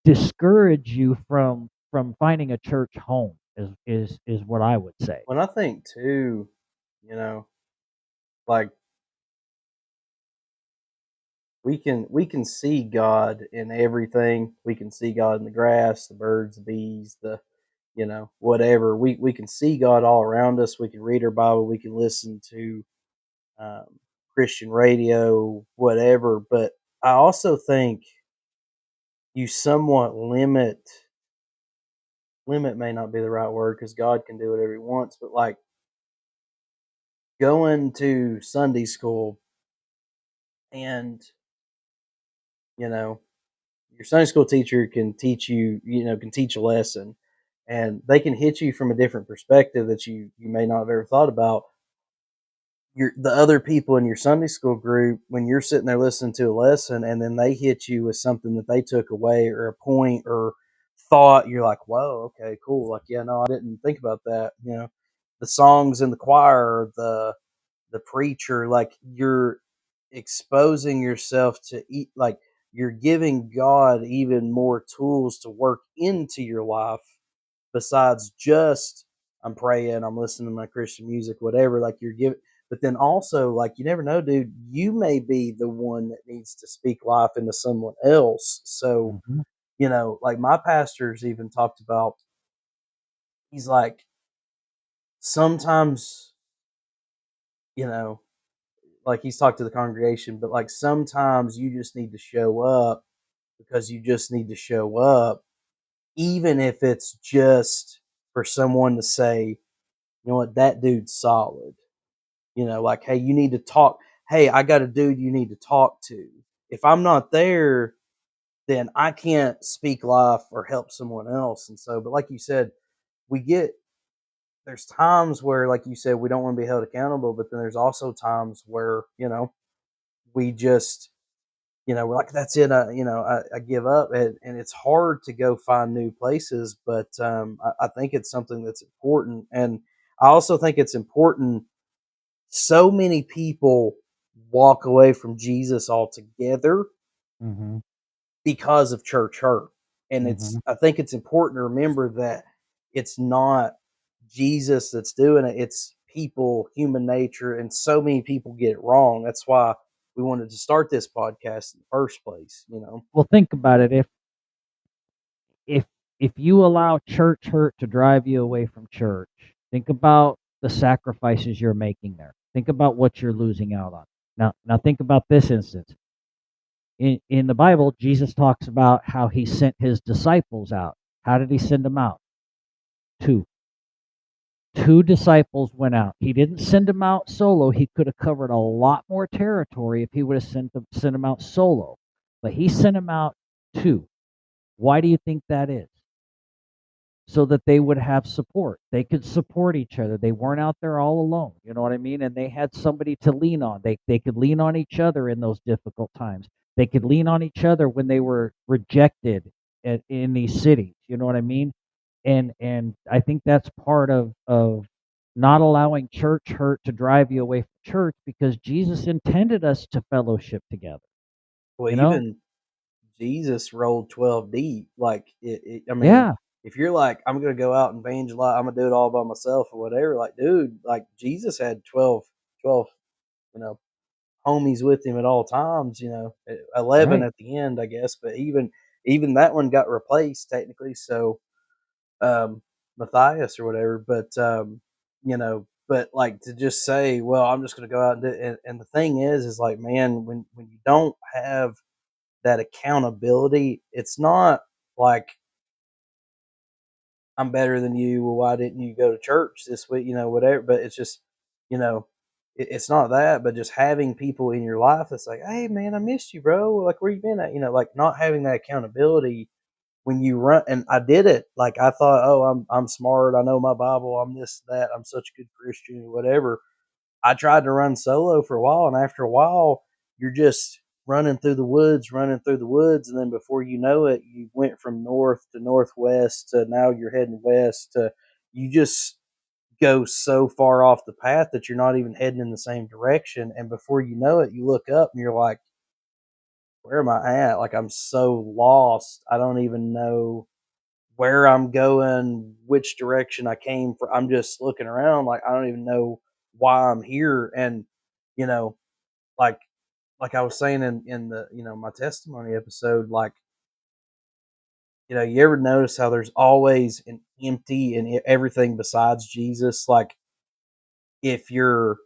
discourage you from finding a church home is what I would say. When I think too, you know, like we can see God in everything. We can see God in the grass, the birds, the bees, the whatever. We can see God all around us. We can read our Bible. We can listen to um, Christian radio, whatever. But I also think you somewhat limit may not be the right word because God can do whatever He wants. But like going to Sunday school and you know your Sunday school teacher can teach you, can teach a lesson, and they can hit you from a different perspective that you may not have ever thought about. The other people in your Sunday school group, when you're sitting there listening to a lesson, and then they hit you with something that they took away or a point or thought, you're like, "Whoa, okay, cool." Like, yeah, no, I didn't think about that. The songs in the choir, the preacher, like you're exposing yourself to eat, like you're giving God even more tools to work into your life besides just I'm praying, I'm listening to my Christian music, whatever. Like you're giving, but then also like you never know, dude. You may be the one that needs to speak life into someone else. So Mhm, like my pastor's even talked about. He's like sometimes you know like he's talked to the congregation, but like sometimes you just need to show up because you just need to show up, even if it's just for someone to say, you know what, that dude's solid. Like, hey, you need to talk. Hey, I got a dude you need to talk to. If I'm not there, then I can't speak life or help someone else. And so, but like you said, we get there's times where, like you said, we don't want to be held accountable, but then there's also times where, we just we're like, that's it. I give up, and it's hard to go find new places. But I think it's something that's important, and I also think it's important. So many people walk away from Jesus altogether mhm, because of church hurt, and mhm. I think it's important to remember that it's not Jesus that's doing it; it's people, human nature, and so many people get it wrong. That's why we wanted to start this podcast in the first place. Well, think about it. If if you allow church hurt to drive you away from church, think about the sacrifices you're making there. Think about what you're losing out on. Now think about this instance. In the Bible, Jesus talks about how he sent his disciples out. How did he send them out? Two. Two disciples went out. He didn't send them out solo. He could have covered a lot more territory if he would have sent them out solo. But he sent them out two. Why do you think that is? So that they would have support. They could support each other. They weren't out there all alone. You know what I mean? And they had somebody to lean on. They could lean on each other in those difficult times. They could lean on each other when they were rejected in these cities. You know what I mean? And I think that's part of not allowing church hurt to drive you away from church, because Jesus intended us to fellowship together. Well, You know? even Jesus rolled 12 deep. Like, I mean, Yeah. if you're like, I'm going to go out and evangelize, I'm going to do it all by myself or whatever, like, dude, like, Jesus had 12, you know, homies with him at all times, 11 Right. at the end, I guess. But even that one got replaced technically. So, Matthias or whatever. But like to just say, well, I'm just going to go out and do it. And the thing is like, man, when you don't have that accountability, it's not like I'm better than you. Well, why didn't you go to church this week? Whatever. But it's just, you know, it's not that, but just having people in your life that's like, hey, man, I missed you, bro. Like, where you been at? Like not having that accountability when you run, and I did it, like, I thought, "Oh, I'm smart, I know my Bible, I'm this, that, I'm such a good Christian," whatever. I tried to run solo for a while, and after a while, you're just running through the woods, and then before you know it, you went from north to northwest to now you're heading west to you just go so far off the path that you're not even heading in the same direction, and before you know it, you look up and you're like, "Where am I at?" Like, I'm so lost, I don't even know where I'm going, which direction I came from. I'm just looking around like I don't even know why I'm here. And you know, like I was saying in the my testimony episode, like you ever notice how there's always an empty in everything besides Jesus? Like if you're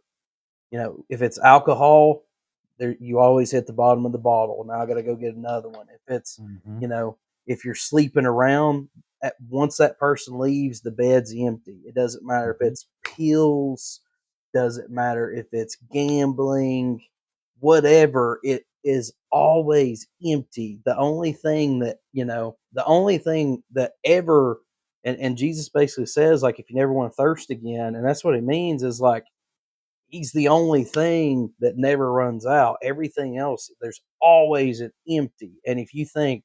if it's alcohol, there you always hit the bottom of the bottle. Now I got to go get another one. If it's, Mhm. you know, if you're sleeping around, once that person leaves, the bed's empty. It doesn't matter if Mhm. it's pills, doesn't matter if it's gambling, whatever. It is always empty. The only thing that ever, and Jesus basically says, like, if you never want to thirst again, and that's what it means is like, he's the only thing that never runs out. Everything else, there's always an empty. And if you think,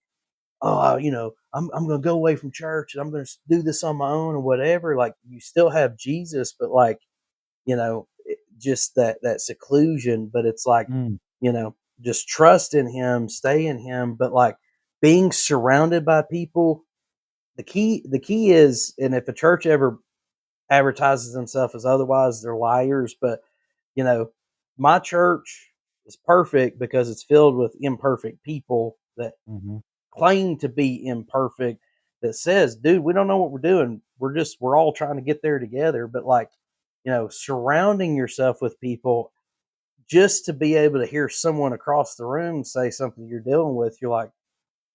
oh, I'm going to go away from church and I'm going to do this on my own or whatever, like you still have Jesus, but like, just that seclusion. But it's like, Mm. just trust in him, stay in him. But like being surrounded by people, the key is, and if a church ever advertises themselves as otherwise, they're liars. But you know, my church is perfect because it's filled with imperfect people that Mhm. claim to be imperfect, that says, dude, we don't know what we're doing. We're all trying to get there together. But like, surrounding yourself with people just to be able to hear someone across the room say something you're dealing with, you're like,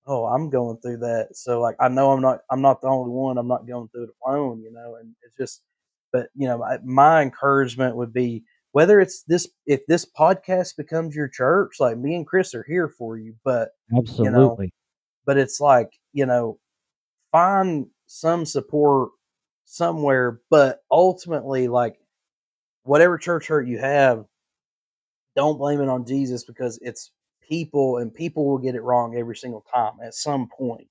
oh, I'm going through that. So like I know I'm not the only one. I'm not going through it alone, and it's just but my encouragement would be, whether it's this if this podcast becomes your church, like me and Chris are here for you, but you know, Absolutely. it's like, find some support somewhere, but ultimately, like, whatever church hurt you have, don't blame it on Jesus, because it's people, and people will get it wrong every single time at some point.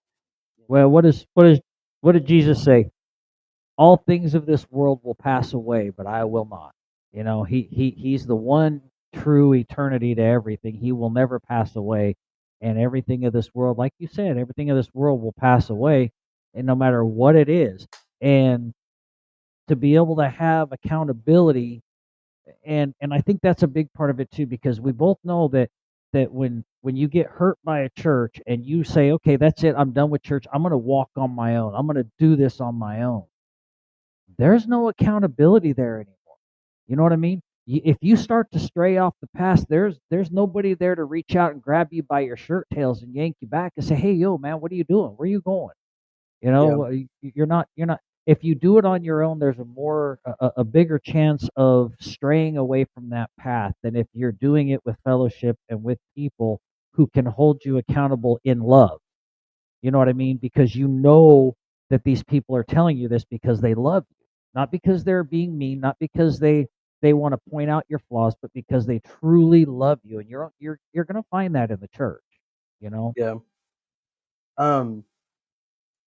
Well, what did Jesus say? All things of this world will pass away, but I will not. He's the one true eternity to everything. He will never pass away, and everything of this world, like you said, everything of this world will pass away, and no matter what it is. And to be able to have accountability, and I think that's a big part of it too, because we both know that when you get hurt by a church and you say, okay, that's it, I'm done with church, I'm going to walk on my own, I'm going to do this on my own, there's no accountability there anymore. You know what I mean? If you start to stray off the path, there's nobody there to reach out and grab you by your shirt tails and yank you back and say, hey, yo, man, what are you doing, where are you going? Yeah, You're not. If you do it on your own, there's a bigger chance of straying away from that path than if you're doing it with fellowship and with people who can hold you accountable in love. You know what I mean? Because you know that these people are telling you this because they love you, not because they're being mean, not because they want to point out your flaws, but because they truly love you. And you're going to find that in the church. You know. yeah. Um,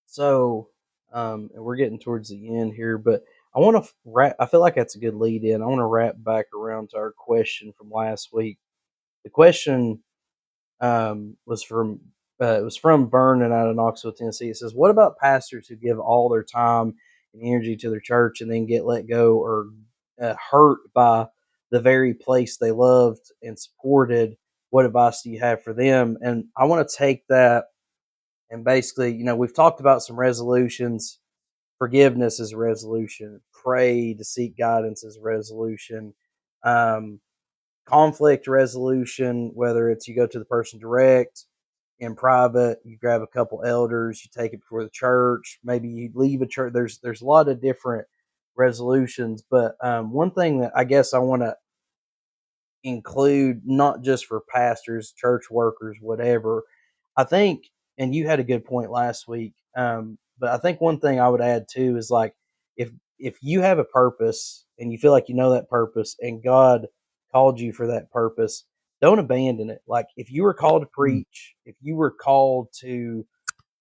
so, and we're getting towards the end here, but I want to wrap. I feel like that's a good lead in. I want to wrap back around to our question from last week. The question was from it was from Vernon out of Knoxville, Tennessee. It says, "What about pastors who give all their time and energy to their church and then get let go or hurt by the very place they loved and supported? What advice do you have for them?" And I want to take that, and basically, we've talked about some resolutions. Forgiveness is a resolution. Pray to seek guidance is a resolution. Um, Conflict resolution, whether it's you go to the person direct, in private, you grab a couple elders, you take it before the church, maybe you leave a church. There's a lot of different resolutions, but one thing that I guess I want to include, not just for pastors, church workers, whatever, I think and you had a good point last week. But I think one thing I would add too is like if if you have a purpose and you feel like you know that purpose and God called you for that purpose, don't abandon it. Like if you were called to Mm. preach, if you were called to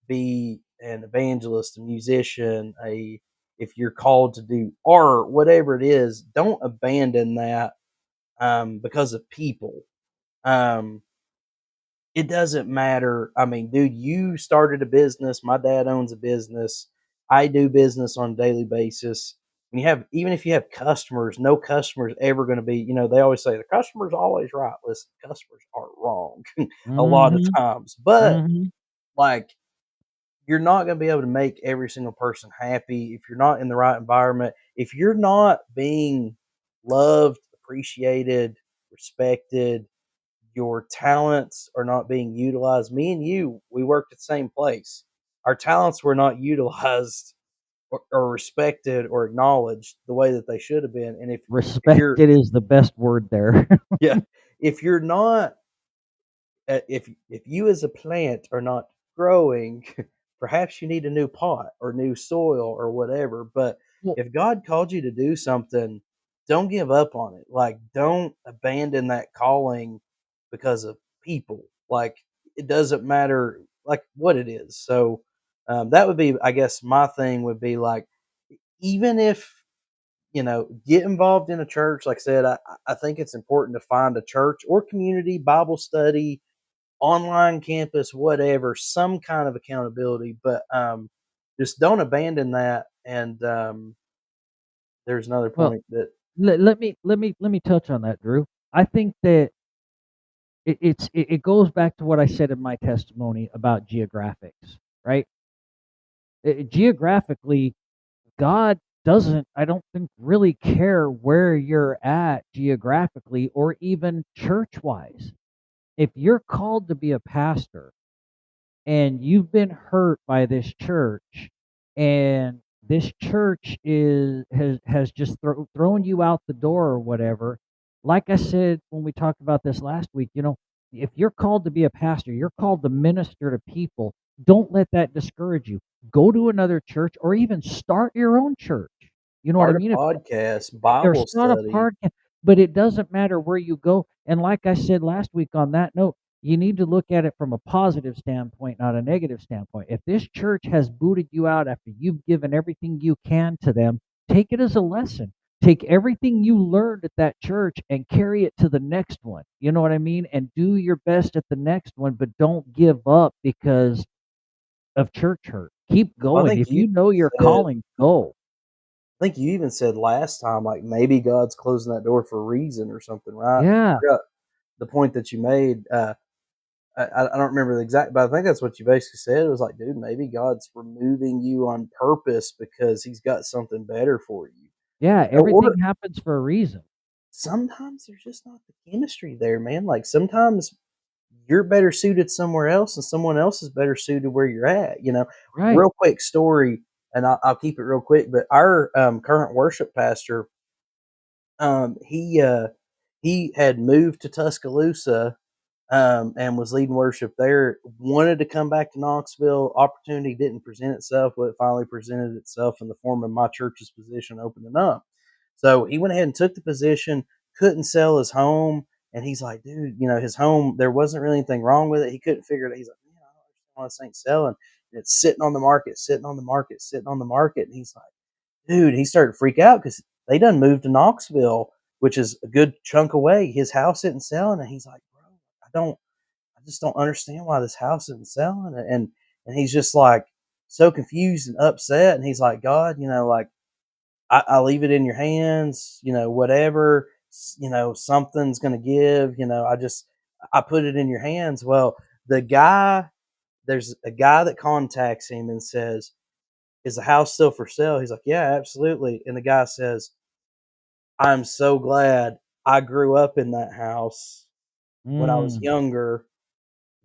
be an evangelist, a musician, a if you're called to do art, whatever it is, don't abandon that because of people. Um, it doesn't matter. I mean, dude, you started a business. My dad owns a business. I do business on a daily basis. And you have, even if you have customers, no customer is ever going to be, they always say the customer's always right. Listen, customers are wrong a lot of Mhm. times. But Mhm. like, you're not going to be able to make every single person happy if you're not in the right environment. If you're not being loved, appreciated, respected, your talents are not being utilized. Me and you, we worked at the same place. Our talents were not utilized or respected or acknowledged the way that they should have been. And if you're Respected is the best word there. yeah, if you're not if you as a plant are not growing, perhaps you need a new pot or new soil or whatever. But Well, if God called you to do something, don't give up on it. Like, don't abandon that calling because of people. Like, it doesn't matter like what it is. So that would be, I guess, my thing would be like, even if get involved in a church. Like I said, I think it's important to find a church or community, Bible study, online campus, whatever, some kind of accountability, but just don't abandon that. And there's another well, point that let me touch on that, Drew. I think that it goes back to what I said in my testimony about geographics, right? Geographically, God doesn't, I don't think, really care where you're at geographically or even church wise. If you're called to be a pastor, and you've been hurt by this church, and this church has just thrown you out the door or whatever. Like I said when we talked about this last week, if you're called to be a pastor, you're called to minister to people. Don't let that discourage you. Go to another church or even start your own church. You know what I start mean? a podcast, Or Bible start a study. podcast, but it doesn't matter where you go. And like I said last week on that note, you need to look at it from a positive standpoint, not a negative standpoint. If this church has booted you out after you've given everything you can to them, take it as a lesson. Take everything you learned at that church and carry it to the next one. You know what I mean? And do your best at the next one, but don't give up because of church hurt. Keep Well, going. If you know your said, calling, go. I think you even said last time, like maybe God's closing that door for a reason or something, right? I Yeah. forgot the point that you made. I don't remember the exact, but I think that's what you basically said. It was like, dude, maybe God's removing you on purpose because He's got something better for you. Yeah. Or Everything happens for a reason. sometimes there's just not the chemistry there, man. Like sometimes you're better suited somewhere else, and someone else is better suited where you're at. Right. Real quick story, and I'll keep it real quick. But our current worship pastor, he had moved to Tuscaloosa and was leading worship there. Wanted to come back to Knoxville. Opportunity didn't present itself, but it finally presented itself in the form of my church's position opening up. So he went ahead and took the position. Couldn't sell his home, and he's like, dude, his home. There wasn't really anything wrong with it. He couldn't figure it out. He's like, man, I don't understand why this ain't selling. And it's sitting on the market, sitting on the market, sitting on the market. And he's like, dude, he started to freak out because they done moved to Knoxville, which is a good chunk away. His house isn't selling, and he's like, bro, I just don't understand why this house isn't selling. And he's just like so confused and upset. And he's like, God, like I leave it in your hands, whatever, something's gonna give. I put it in your hands. Well, the guy, there's a guy that contacts him and says, is the house still for sale? He's like, yeah, absolutely. And the guy says, I'm so glad I grew up in that house when I was Mm. younger.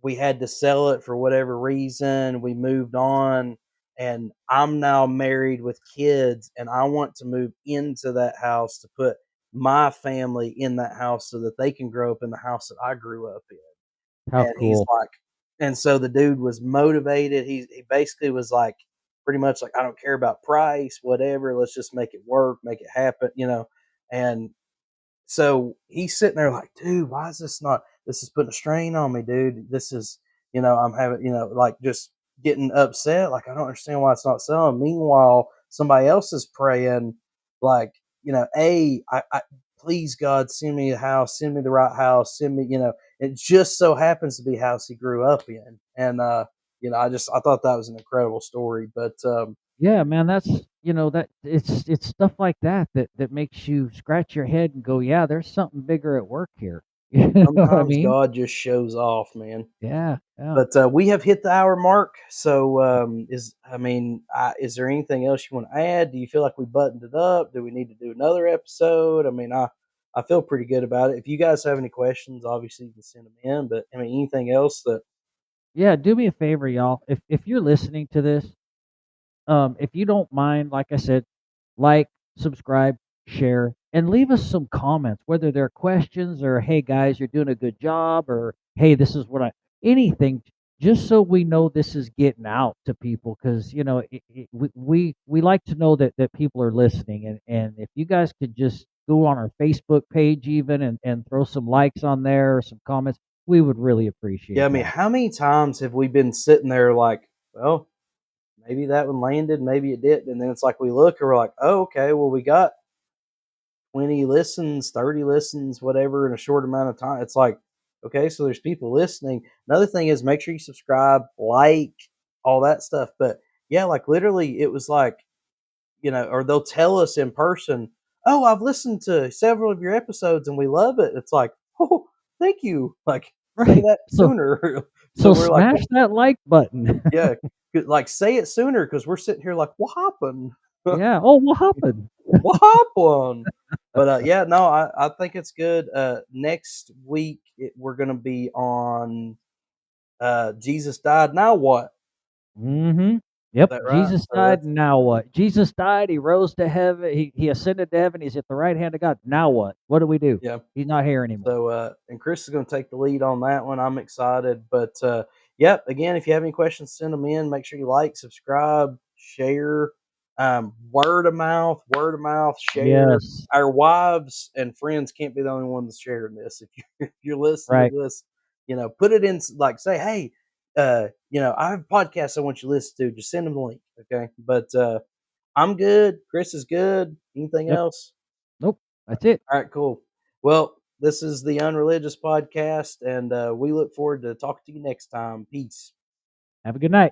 We had to sell it for whatever reason. We moved on, and I'm now married with kids, and I want to move into that house to put my family in that house so that they can grow up in the house that I grew up in. How And he's cool. like, And so the dude was motivated. He basically was like pretty much like, I don't care about price, whatever. Let's just make it work, make it happen, you know. And so he's sitting there like, dude, why is this not? This is putting a strain on me, dude. This is, I'm having, like just getting upset. Like, I don't understand why it's not selling. Meanwhile, somebody else is praying, like, please God, send me a house, send me the right house, send me, it just so happens to be a house he grew up in. And, I thought that was an incredible story. But, Yeah, man, that's that it's stuff like that that makes you scratch your head and go, "Yeah, there's something bigger at work here." You know what I sometimes mean? God just shows off, man. Yeah, yeah. But, we have hit the hour mark, so, is there anything else you wanna add? Do you feel like we buttoned it up? Do we need to do another episode? I mean, I feel pretty good about it. If you guys have any questions, obviously, you can send them in, but, I mean, anything else that Yeah, do me a favor, y'all. If you're listening to this, if you don't mind, like I said, like, subscribe, share, and leave us some comments, whether they're questions or, hey guys, you're doing a good job, or hey, this is what I anything, just so we know this is getting out to people, because we like to know that people are listening, and if you guys could just go on our Facebook page even and throw some likes on there or some comments, we would really yeah, appreciate I mean, that. how many times have we been sitting there like, "Well, maybe that one landed, maybe it didn't," and then it's like we look and we're like, "Oh, okay, well, we got 20 listens, 30 listens, whatever in a short amount of time." It's like, okay, so there's people listening. Another thing is make sure you subscribe, like, all that stuff. But yeah, like literally, it was like, or they'll tell us in person, oh, I've listened to several of your episodes and we love it. It's like, oh, thank you. Like, say Right. that So sooner. So so we're like, smash that like button. yeah, like say it sooner because we're sitting here like, what happened? Yeah. Oh, what happened? What happened? But, yeah, no, I think it's good. Next week, we're gonna be on, Jesus died, now what? Mhm. Is Yep, that right? Jesus So died, that's now what? Jesus died, he rose to heaven, he ascended to heaven, he's at the right hand of God. Now what? What do we do? yeah. He's not here anymore. So, and Chris is gonna take the lead on that one. I'm excited. But, yep, again, if you have any questions, send them in. Make sure you like, subscribe, share, word of mouth, share. Yes. Our wives and friends can't be the only ones sharing this. If you're listening Right. to this, put it in, like, say, "Hey, I have a podcast I want you to listen to." Just send them the link, okay? But, I'm good. Chris is good. Anything Yep. else? Nope. That's it. All right, cool. Well, this is the Unreligious podcast, and we look forward to talking to you next time. Peace. Have a good night.